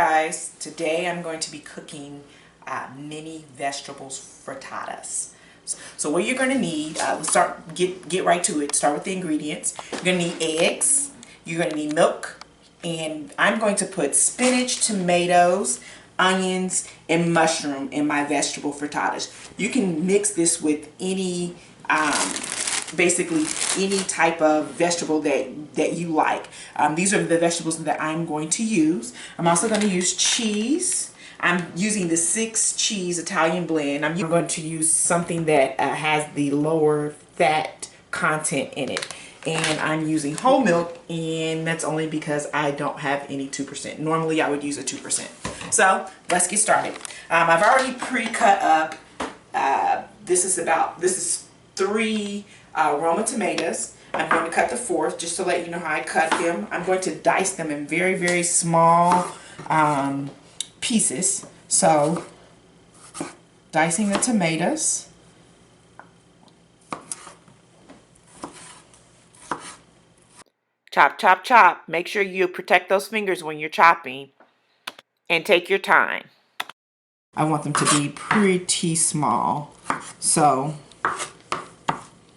guys, today I'm going to be cooking mini vegetables frittatas. So what you're going to need, let's get right to it. Start with the ingredients. You're going to need eggs, you're going to need milk, and I'm going to put spinach, tomatoes, onions, and mushroom in my vegetable frittatas. You can mix this with any basically any type of vegetable that you like. These are the vegetables that I'm going to use. I'm also going to use cheese. I'm using the 6 cheese Italian blend. I'm going to use something that has the lower fat content in it. And I'm using whole milk, and that's only because I don't have any 2%. Normally I would use a 2%. So let's get started. I've already pre-cut up. This is 3 Roma tomatoes. I'm going to cut the 4th just to let you know how I cut them. I'm going to dice them in very, very small pieces. So, dicing the tomatoes. Chop, chop, chop. Make sure you protect those fingers when you're chopping. And take your time. I want them to be pretty small. So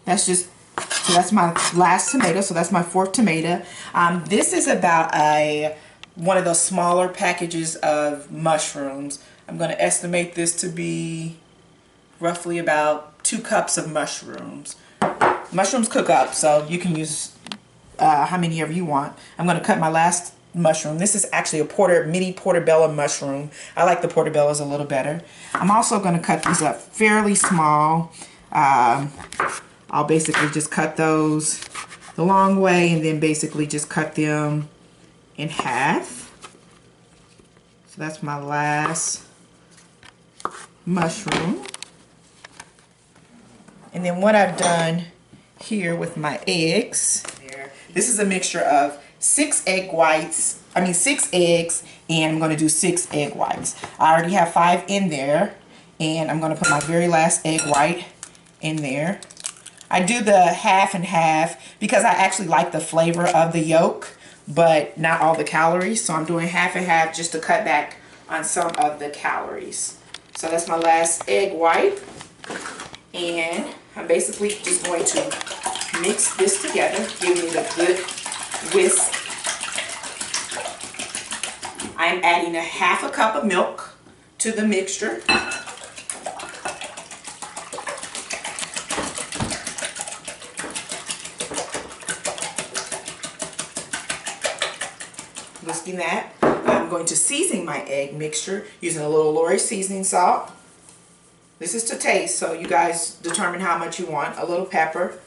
that's my last tomato. So that's my 4th tomato. This is about one of those smaller packages of mushrooms. I'm going to estimate this to be roughly about 2 cups of mushrooms. Mushrooms cook up, so you can use how many ever you want. I'm going to cut my last mushroom. This is actually a mini portobello mushroom. I like the portobellos a little better. I'm also going to cut these up fairly small. I'll basically just cut those the long way and then basically just cut them in half. So that's my last mushroom. And then what I've done here with my eggs, this is a mixture of 6 eggs, and I'm going to do 6 egg whites. I already have 5 in there, and I'm going to put my very last egg white in there. I do the half and half because I actually like the flavor of the yolk, but not all the calories. So I'm doing half and half just to cut back on some of the calories. So that's my last egg white. And I'm basically just going to mix this together, giving it a good whisk. I'm adding a half a cup of milk to the mixture. Whisking that. I'm going to season my egg mixture using a little Lori seasoning salt. This is to taste, so you guys determine how much you want. A little pepper.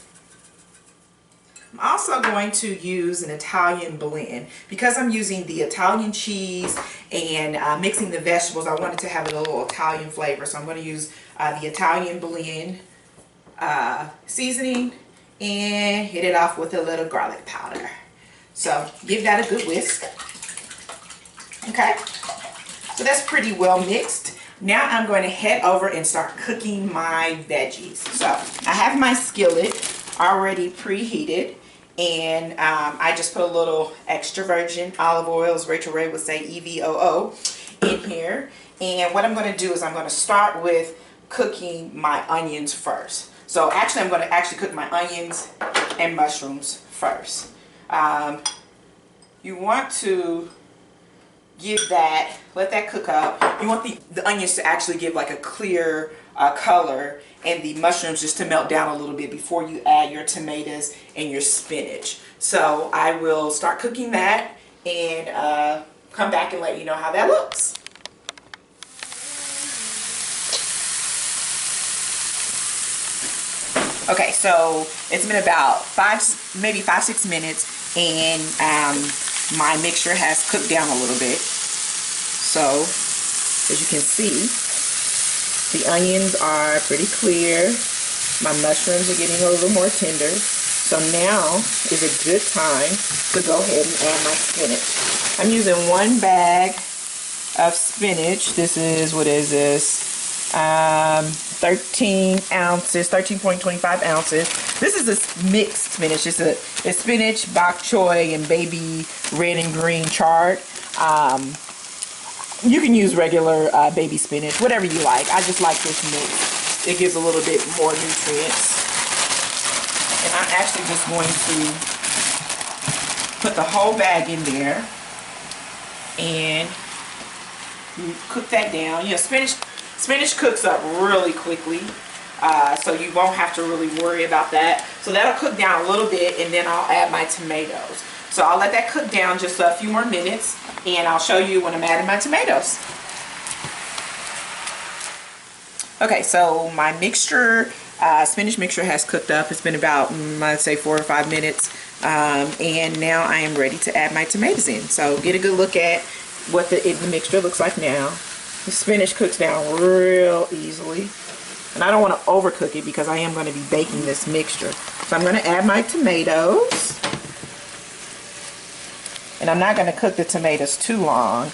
I'm also going to use an Italian blend. Because I'm using the Italian cheese and mixing the vegetables, I wanted to have a little Italian flavor. So I'm going to use the Italian blend seasoning and hit it off with a little garlic powder. So give that a good whisk. Okay, so that's pretty well mixed. Now I'm going to head over and start cooking my veggies. So I have my skillet already preheated, and I just put a little extra virgin olive oil, as Rachel Ray would say, EVOO, in here. And what I'm going to do is I'm going to start with cooking my onions first. So actually I'm going to cook my onions and mushrooms first. You want to let that cook up. You want the onions to actually give like a clear color, and the mushrooms just to melt down a little bit before you add your tomatoes and your spinach. So I will start cooking that and come back and let you know how that looks. Okay, so it's been about maybe 5-6 minutes, and my mixture has cooked down a little bit. So as you can see, the onions are pretty clear. My mushrooms are getting a little more tender. So now is a good time to go ahead and add my spinach. I'm using 1 bag of spinach. This is, what is this? 13 ounces, 13.25 ounces. This is a mixed spinach. It's spinach, bok choy, and baby red and green chard. You can use regular baby spinach, whatever you like. I just like this mix. It gives a little bit more nutrients. And I'm actually just going to put the whole bag in there and cook that down. You know, spinach cooks up really quickly, so you won't have to really worry about that. So that'll cook down a little bit, and then I'll add my tomatoes. So I'll let that cook down just a few more minutes, and I'll show you when I'm adding my tomatoes. Okay, so my mixture, spinach mixture has cooked up. It's been about, I'd say 4 or 5 minutes. And now I am ready to add my tomatoes in. So get a good look at what the mixture looks like now. The spinach cooks down real easily. And I don't want to overcook it because I am going to be baking this mixture. So I'm going to add my tomatoes. And I'm not going to cook the tomatoes too long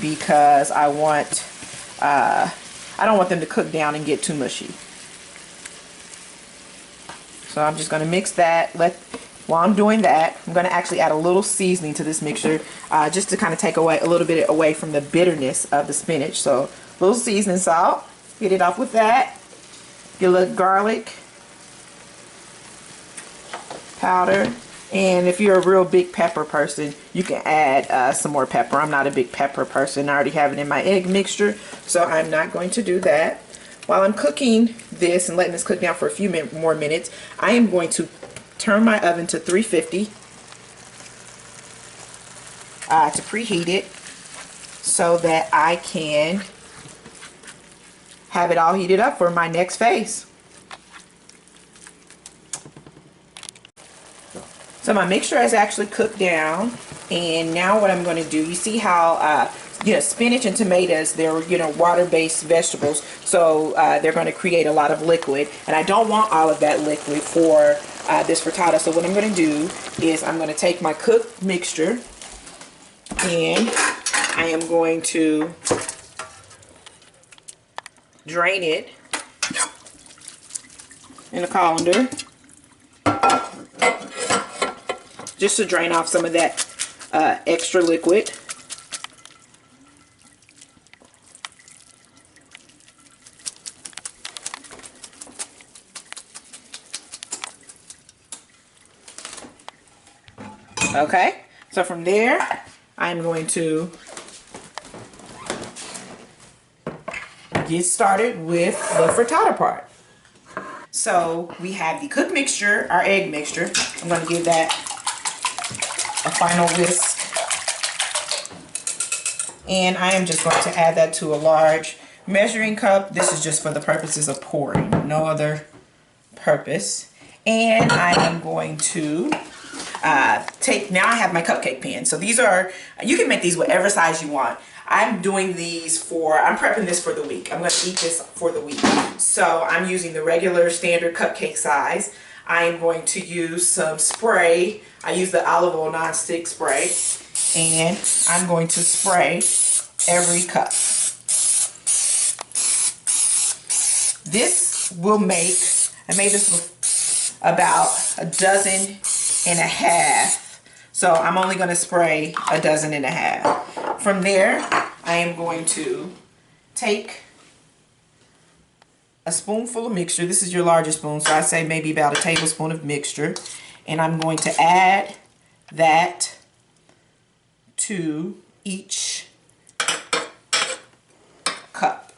because I don't want them to cook down and get too mushy. So I'm just going to mix that. While I'm doing that, I'm going to actually add a little seasoning to this mixture, just to kind of take away a little bit away from the bitterness of the spinach. So a little seasoning salt. Get it off with that. Get a little garlic powder. And if you're a real big pepper person, you can add some more pepper. I'm not a big pepper person. I already have it in my egg mixture, so I'm not going to do that. While I'm cooking this and letting this cook down for a few more minutes, I am going to turn my oven to 350 to preheat it so that I can have it all heated up for my next phase. So my mixture has actually cooked down, and now what I'm going to do, you see how spinach and tomatoes, they're water-based vegetables, so they're going to create a lot of liquid, and I don't want all of that liquid for this frittata. So what I'm going to do is I'm going to take my cooked mixture and I am going to drain it in a colander, just to drain off some of that extra liquid. Okay, so from there, I'm going to get started with the frittata part. So we have the cooked mixture, our egg mixture. I'm going to give that a final whisk. And I am just going to add that to a large measuring cup. This is just for the purposes of pouring, no other purpose. And I am going to now I have my cupcake pan. So these are, you can make these whatever size you want. I'm doing these I'm prepping this for the week. I'm going to eat this for the week. So I'm using the regular standard cupcake size. I am going to use some spray. I use the olive oil non-stick spray. And I'm going to spray every cup. This will make, I made this with about 1.5 dozen. So I'm only going to spray 1.5 dozen. From there, I am going to take a spoonful of mixture. This is your largest spoon, so I say maybe about 1 tablespoon of mixture. And I'm going to add that to each cup.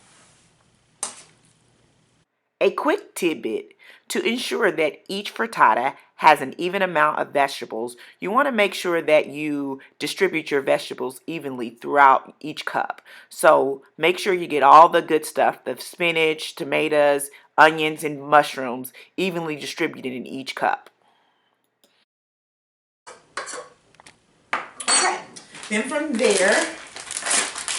A quick tidbit: to ensure that each frittata has an even amount of vegetables, you want to make sure that you distribute your vegetables evenly throughout each cup. So make sure you get all the good stuff, the spinach, tomatoes, onions, and mushrooms, evenly distributed in each cup. Okay, then from there,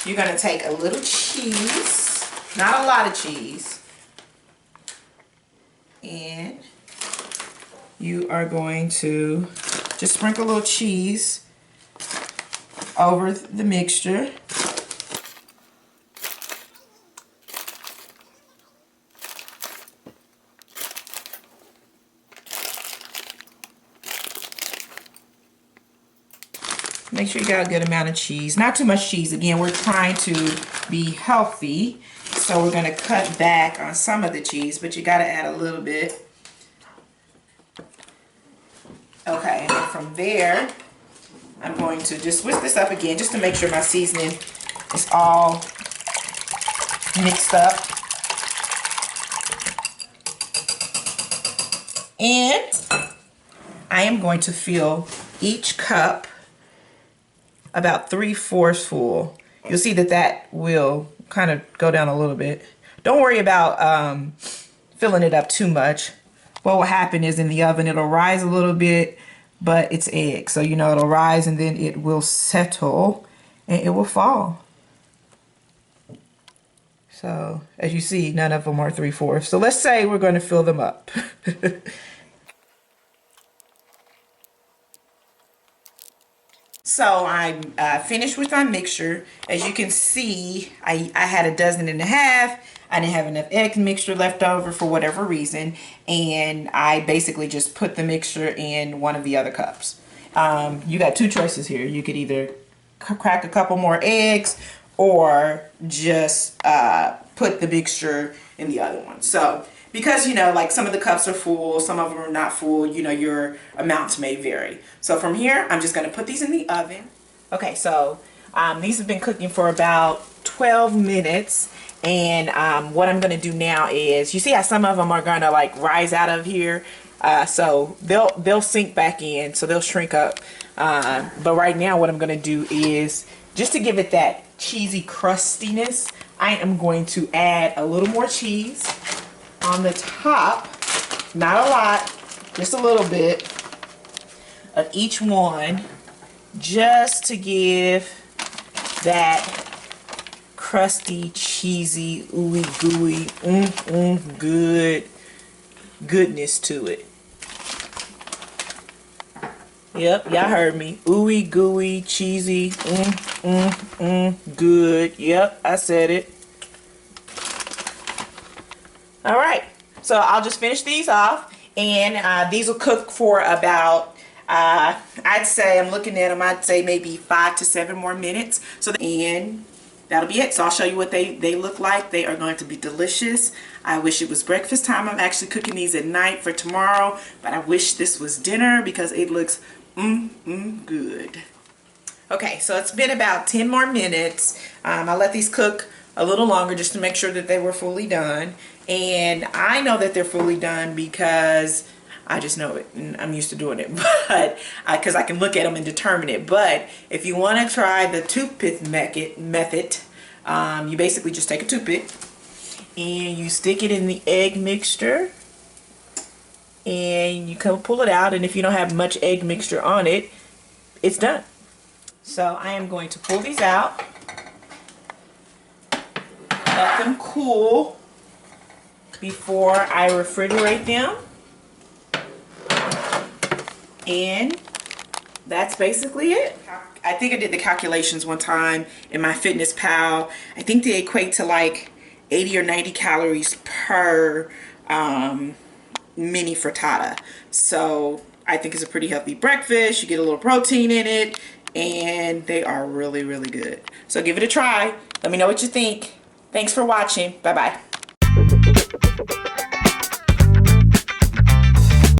you're going to take a little cheese, not a lot of cheese, and you are going to just sprinkle a little cheese over the mixture. Make sure you got a good amount of cheese. Not too much cheese. Again, we're trying to be healthy, so we're going to cut back on some of the cheese, but you got to add a little bit. Okay, and then from there, I'm going to just whisk this up again just to make sure my seasoning is all mixed up. And I am going to fill each cup about 3/4 full. You'll see that that will kind of go down a little bit. Don't worry about filling it up too much. What will happen is in the oven it'll rise a little bit, but it's egg, so you know it'll rise and then it will settle and it will fall. So as you see, none of them are 3/4. So let's say we're going to fill them up. So I'm finished with my mixture. As you can see, I had 1.5 dozen. I didn't have enough egg mixture left over for whatever reason, and I basically just put the mixture in one of the other cups. You got two choices here. You could either crack a couple more eggs or just put the mixture in the other one. So because, you know, like some of the cups are full, some of them are not full, you know, your amounts may vary. So from here, I'm just going to put these in the oven. Okay, so these have been cooking for about 12 minutes. And what I'm going to do now is, you see how some of them are going to like rise out of here? So they'll sink back in, so they'll shrink up. But right now what I'm going to do is, just to give it that cheesy crustiness, I am going to add a little more cheese on the top. Not a lot, just a little bit of each one, just to give that crusty, cheesy, ooey gooey, goodness to it. Yep, y'all heard me. Ooey gooey, cheesy, good. Yep, I said it. All right, so I'll just finish these off, and these will cook for about, I'd say, I'm looking at them, I'd say maybe 5 to 7 more minutes. So, and that'll be it. So I'll show you what they look like. They are going to be delicious. I wish it was breakfast time. I'm actually cooking these at night for tomorrow, but I wish this was dinner because it looks good. Okay, so it's been about 10 more minutes. I let these cook a little longer just to make sure that they were fully done. And I know that they're fully done because I just know it and I'm used to doing it, but because I can look at them and determine it. But if you want to try the toothpick method, you basically just take a toothpick and you stick it in the egg mixture and you come pull it out, and if you don't have much egg mixture on it, it's done. So I am going to pull these out, let them cool before I refrigerate them. And that's basically it. I think I did the calculations one time in my Fitness Pal. I think they equate to like 80 or 90 calories per mini frittata. So I think it's a pretty healthy breakfast. You get a little protein in it, and they are really, really good. So give it a try. Let me know what you think. Thanks for watching. Bye-bye.